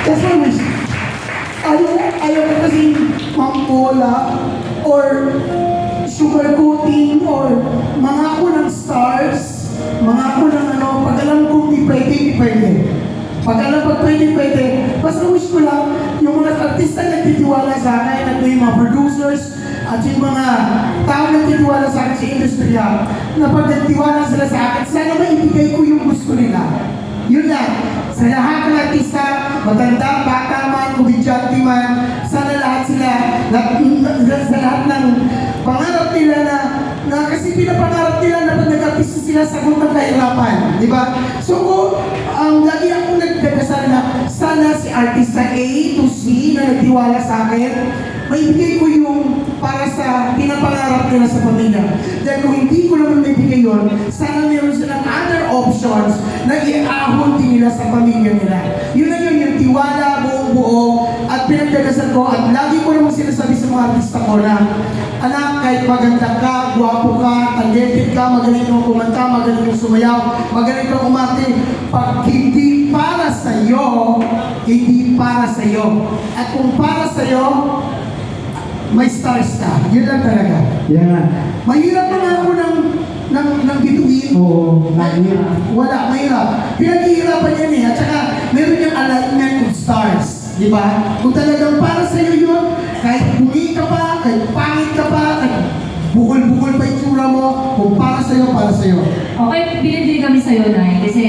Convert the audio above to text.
Kasi ayaw ko kasi mambola or sugar coating or mga ako ng stars, mga ako ng ano, pag alam kong di pwede, di pwede. Pag alam pag pwede, pwede. Basta wish ko lang, yung mga artista nagtitiwala sa akin, at yung mga producers, at yung mga tao nagtitiwala sa akin sa industriya, na pag nagtiwala sila sa akin, sana maibigay ko yung gusto nila. Yun lang. Sa lahat ng artista, matanda, bata man, komedyante man, sana lahat sila, sa lahat ng pangarap nila na kasi pinapangarap nila na pag nag-artista sila, sagot ng kahirapan. Di ba? So, lagi akong nagdadasal na sana si artista A to C na nagtiwala sa akin, maibigay ko yung para sa pinapangarap nila sa pamilya. Dahil kung hindi ko naman maibigay yun, sana meron silang other options na iahon din nila sa pamilya nila. Yun na yun, yung tiwala, buong buo, at pinagdadasal ko, at lagi ko naman sinasabi sa mga artista ko na, anak, kahit maganda ka, guwapo ka, talented ka, magaling kang kumanta, magaling kang sumayaw, magaling kang umarte, pag hindi para sa'yo, hindi para sa'yo. At kung para sa'yo, may stars ka. Yun lang talaga. Yan. Mahirap na nga ako ng bituin. Oo, mahirap. Wala, mahirap. Pinaghihirapan yan eh. At saka, meron yung alignment of stars. Di ba? Kung talagang para sa'yo yun, kahit bungi ka pa, kahit pangit ka pa, kahit bukol-bukol pa yung tsura mo, kung para sa'yo, para sa'yo. Okay, pinili kami sa'yo, Nay, kasi